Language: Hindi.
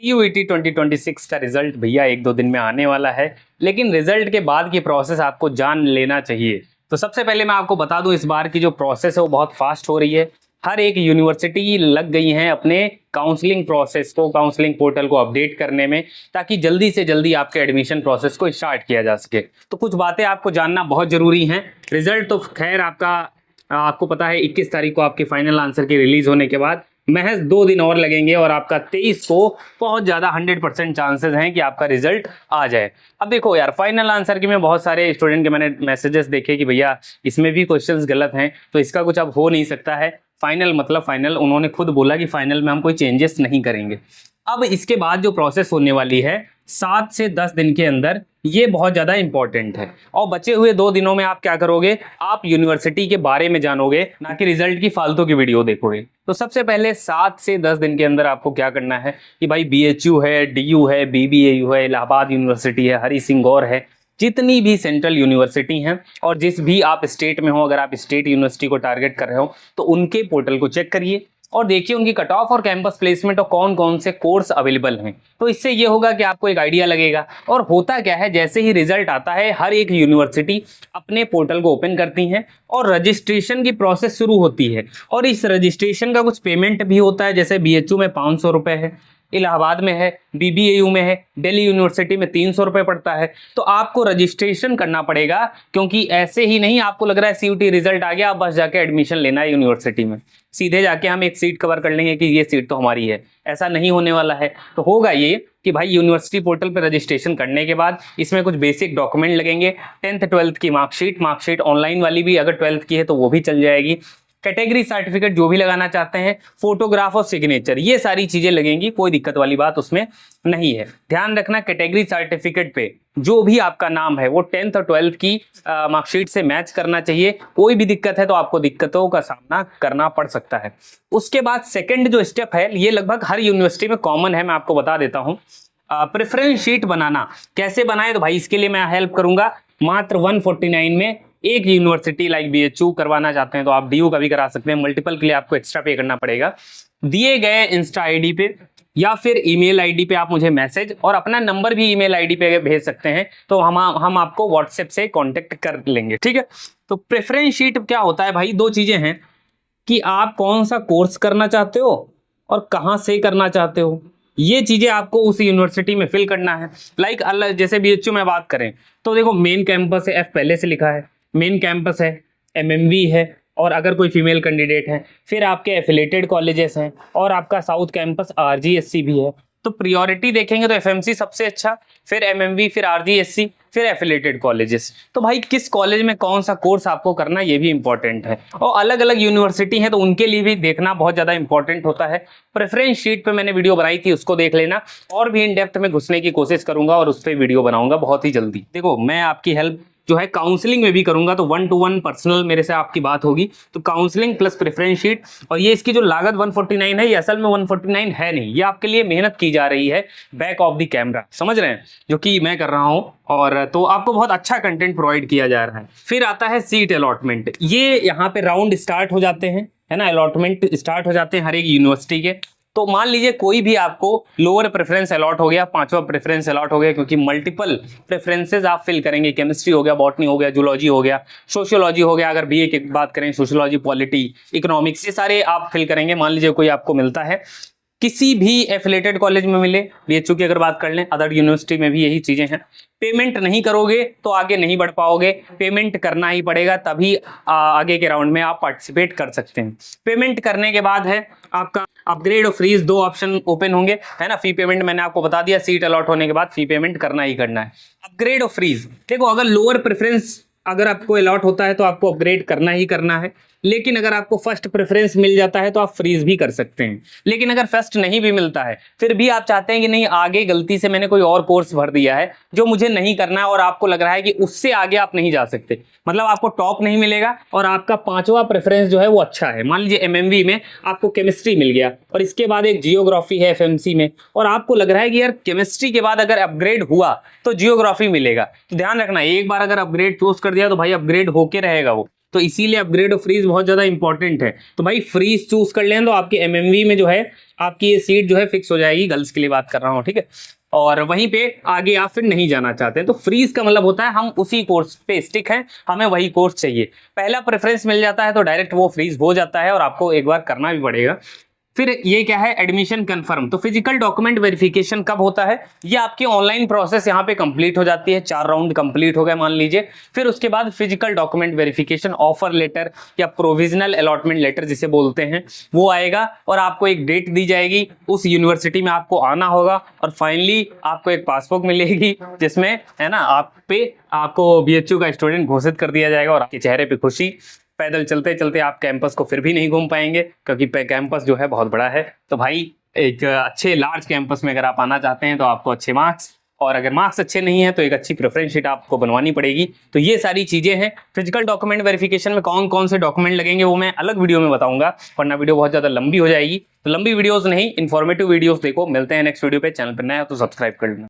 यूईटी 2026 का रिजल्ट भैया एक दो दिन में आने वाला है, लेकिन रिजल्ट के बाद की प्रोसेस आपको जान लेना चाहिए। तो सबसे पहले मैं आपको बता दूं, इस बार की जो प्रोसेस है वो बहुत फास्ट हो रही है। हर एक यूनिवर्सिटी लग गई हैं अपने काउंसलिंग प्रोसेस को, काउंसलिंग पोर्टल को अपडेट करने में, ताकि जल्दी से जल्दी आपके एडमिशन प्रोसेस को स्टार्ट किया जा सके। तो कुछ बातें आपको जानना बहुत जरूरी हैं। रिजल्ट तो खैर आपको पता है 21 तारीख को आपके फाइनल आंसर के रिलीज होने के बाद महज 2 दिन और लगेंगे और आपका 23 को बहुत ज़्यादा 100% चांसेस हैं कि आपका रिजल्ट आ जाए। अब देखो यार, फाइनल आंसर के में बहुत सारे स्टूडेंट के मैंने मैसेजेस देखे कि भैया इसमें भी क्वेश्चंस गलत हैं, तो इसका कुछ अब हो नहीं सकता है। फाइनल मतलब फाइनल, उन्होंने खुद बोला कि फाइनल में हम कोई चेंजेस नहीं करेंगे। अब इसके बाद जो प्रोसेस होने वाली है 7 से 10 दिन के अंदर, ये बहुत ज़्यादा इंपॉर्टेंट है। और बचे हुए 2 दिनों में आप क्या करोगे, आप यूनिवर्सिटी के बारे में जानोगे, ना कि रिजल्ट की फालतू की वीडियो देखोगे। तो सबसे पहले 7 से 10 दिन के अंदर आपको क्या करना है कि भाई बीएचयू है, डीयू है, बीबीएयू है, इलाहाबाद यूनिवर्सिटी है, हरी सिंह गौर है, जितनी भी सेंट्रल यूनिवर्सिटी हैं और जिस भी आप स्टेट में हो, अगर आप स्टेट यूनिवर्सिटी को टारगेट कर रहे हो तो उनके पोर्टल को चेक करिए और देखिए उनकी कट ऑफ और कैंपस प्लेसमेंट और कौन कौन से कोर्स अवेलेबल हैं। तो इससे ये होगा कि आपको एक आइडिया लगेगा। और होता क्या है, जैसे ही रिजल्ट आता है हर एक यूनिवर्सिटी अपने पोर्टल को ओपन करती हैं और रजिस्ट्रेशन की प्रोसेस शुरू होती है। और इस रजिस्ट्रेशन का कुछ पेमेंट भी होता है, जैसे बीएचयू में 500 रुपये है, इलाहाबाद में है, बीबीएयू में है, दिल्ली यूनिवर्सिटी में 300 रुपये पड़ता है। तो आपको रजिस्ट्रेशन करना पड़ेगा, क्योंकि ऐसे ही नहीं आपको लग रहा है सीयूटी रिजल्ट आ गया अब बस जाके एडमिशन लेना है यूनिवर्सिटी में, सीधे जाके हम एक सीट कवर कर लेंगे कि ये सीट तो हमारी है, ऐसा नहीं होने वाला है। तो होगा ये कि भाई यूनिवर्सिटी पोर्टल पर रजिस्ट्रेशन करने के बाद इसमें कुछ बेसिक डॉक्यूमेंट लगेंगे, 10th 12th की मार्कशीट ऑनलाइन वाली भी, अगर 12th की है तो वो भी चल जाएगी, कैटेगरी सर्टिफिकेट जो भी लगाना चाहते हैं, फोटोग्राफ और सिग्नेचर, ये सारी चीजें लगेंगी, कोई दिक्कत वाली बात उसमें नहीं है। ध्यान रखना, कैटेगरी सर्टिफिकेट पे जो भी आपका नाम है वो 10th और 12th की मार्कशीट से मैच करना चाहिए। कोई भी दिक्कत है तो आपको दिक्कतों का सामना करना पड़ सकता है। उसके बाद सेकंड जो स्टेप है, ये लगभग हर यूनिवर्सिटी में कॉमन है, मैं आपको बता देता हूँ। प्रेफरेंस शीट बनाना कैसे बनाए, तो भाई इसके लिए मैं हेल्प करूंगा। मात्र 149 में एक यूनिवर्सिटी लाइक बीएचयू करवाना चाहते हैं तो आप डीयू का भी करा सकते हैं, मल्टीपल के लिए आपको एक्स्ट्रा पे करना पड़ेगा। दिए गए इंस्टा आईडी पे या फिर ईमेल आईडी पे आप मुझे मैसेज और अपना नंबर भी ईमेल आईडी पे भेज सकते हैं, तो हम आपको व्हाट्सएप से कांटेक्ट कर लेंगे, ठीक है। तो प्रेफरेंस शीट क्या होता है भाई, 2 चीजें हैं कि आप कौन सा कोर्स करना चाहते हो और कहाँ से करना चाहते हो, ये चीजें आपको उस यूनिवर्सिटी में फिल करना है। लाइक जैसे बीएचयू में बात करें तो देखो मेन कैंपस है, एफ पहले से लिखा है, मेन कैंपस है, एमएमवी है, और अगर कोई फीमेल कैंडिडेट है, फिर आपके एफिलेटेड कॉलेजेस हैं और आपका साउथ कैंपस आरजीएससी भी है। तो प्रायोरिटी देखेंगे तो एफएमसी सबसे अच्छा, फिर एमएमवी, फिर आरजीएससी, फिर एफिलेटेड कॉलेजेस। तो भाई किस कॉलेज में कौन सा कोर्स आपको करना ये भी इंपॉर्टेंट है, और अलग अलग यूनिवर्सिटी है तो उनके लिए भी देखना बहुत ज़्यादा इंपॉर्टेंट होता है। प्रेफरेंस शीट पे मैंने वीडियो बनाई थी, उसको देख लेना, और भी इन डेप्थ में घुसने की कोशिश करूंगा और उस पर वीडियो बनाऊंगा बहुत ही जल्दी। देखो मैं आपकी हेल्प जो है काउंसलिंग में भी करूंगा, तो 1 to 1 पर्सनल मेरे से आपकी बात होगी, तो काउंसलिंग प्लस प्रेफरेंस शीट। और ये इसकी जो लागत 149 है, ये असल में 149 है नहीं, ये आपके लिए मेहनत की जा रही है बैक ऑफ द कैमरा, समझ रहे हैं, जो कि मैं कर रहा हूं, और तो आपको बहुत अच्छा कंटेंट प्रोवाइड किया जा रहा है। फिर आता है सीट अलॉटमेंट, ये यहाँ पे राउंड स्टार्ट हो जाते हैं, है ना, अलॉटमेंट स्टार्ट हो जाते हैं हर एक यूनिवर्सिटी के। तो मान लीजिए कोई भी आपको लोअर प्रेफरेंस अलॉट हो गया, 5वां प्रेफरेंस अलॉट हो गया, क्योंकि मल्टीपल प्रेफरेंसेस आप फिल करेंगे, केमिस्ट्री हो गया, बॉटनी हो गया, जूलॉजी हो गया, सोशियोलॉजी हो गया, अगर बीए की बात करें सोशियोलॉजी, पॉलिटी, इकोनॉमिक्स, ये सारे आप फिल करेंगे। मान लीजिए कोई आपको मिलता है, किसी भी एफिलेटेड कॉलेज में मिले, बीएचयू की अगर बात कर लें, अदर यूनिवर्सिटी में भी यही चीजें हैं, पेमेंट नहीं करोगे तो आगे नहीं बढ़ पाओगे, पेमेंट करना ही पड़ेगा, तभी आगे के राउंड में आप पार्टिसिपेट कर सकते हैं। पेमेंट करने के बाद है आपका अपग्रेड और फ्रीज, 2 ऑप्शन ओपन होंगे, है ना। फी पेमेंट मैंने आपको बता दिया, सीट अलॉट होने के बाद फी पेमेंट करना ही करना है। अपग्रेड और फ्रीज, देखो अगर लोअर प्रेफरेंस अगर आपको अलॉट होता है तो आपको अपग्रेड करना ही करना है, लेकिन अगर आपको फर्स्ट प्रेफरेंस मिल जाता है तो आप फ्रीज भी कर सकते हैं। लेकिन अगर फर्स्ट नहीं भी मिलता है, फिर भी आप चाहते हैं कि नहीं आगे गलती से मैंने कोई और कोर्स भर दिया है जो मुझे नहीं करना है, और आपको लग रहा है कि उससे आगे आप नहीं जा सकते, मतलब आपको टॉप नहीं मिलेगा और आपका 5वां प्रेफरेंस जो है वो अच्छा है। मान लीजिए एमएमवी में आपको केमिस्ट्री मिल गया और इसके बाद एक जियोग्राफी है एफएमसी में, और आपको लग रहा है कि यार केमिस्ट्री के बाद अगर अपग्रेड हुआ तो जियोग्राफी मिलेगा, तो ध्यान रखना एक बार अगर अपग्रेड चूज कर दिया तो भाई अपग्रेड होके रहेगा वो, तो इसीलिए अपग्रेड और फ्रीज बहुत ज़्यादा इंपॉर्टेंट है। तो भाई फ्रीज चूज कर लें तो आपकी एमएमवी में जो है आपकी ये सीट जो है फिक्स हो जाएगी, गर्ल्स के लिए बात कर रहा हूँ, ठीक है। और वहीं पे आगे आप फिर नहीं जाना चाहते हैं तो फ्रीज का मतलब होता है हम उसी कोर्स पे स्टिक हैं, हमें वही कोर्स चाहिए। पहला प्रेफरेंस मिल जाता है तो डायरेक्ट वो फ्रीज हो जाता है और आपको एक बार करना भी पड़ेगा। फिर ये क्या है, एडमिशन कंफर्म। तो फिजिकल डॉक्यूमेंट वेरिफिकेशन कब होता है, ये आपकी ऑनलाइन प्रोसेस यहाँ पे कंप्लीट हो जाती है, 4 राउंड कंप्लीट हो गए मान लीजिए। फिर उसके बाद physical document verification, offer letter या प्रोविजनल अलॉटमेंट लेटर जिसे बोलते हैं वो आएगा और आपको एक डेट दी जाएगी, उस यूनिवर्सिटी में आपको आना होगा और फाइनली आपको एक पासबुक मिलेगी जिसमें है ना आपको बीएचयू का स्टूडेंट घोषित कर दिया जाएगा और आपके चेहरे पे खुशी। पैदल चलते चलते आप कैंपस को फिर भी नहीं घूम पाएंगे क्योंकि कैंपस जो है बहुत बड़ा है। तो भाई एक अच्छे लार्ज कैंपस में अगर आप आना चाहते हैं तो आपको अच्छे मार्क्स, और अगर मार्क्स अच्छे नहीं है तो एक अच्छी प्रेफरेंस शीट आपको बनवानी पड़ेगी। तो ये सारी चीजें हैं। फिजिकल डॉक्यूमेंट वेरिफिकेशन में कौन कौन से डॉक्यूमेंट लगेंगे वो मैं अलग वीडियो में बताऊंगा, वरना वीडियो बहुत ज्यादा लंबी हो जाएगी। तो लंबी वीडियोस नहीं, इन्फॉर्मेटिव वीडियोस देखो। मिलते हैं नेक्स्ट वीडियो पे। चैनल पर नया हो तो सब्सक्राइब कर लेना।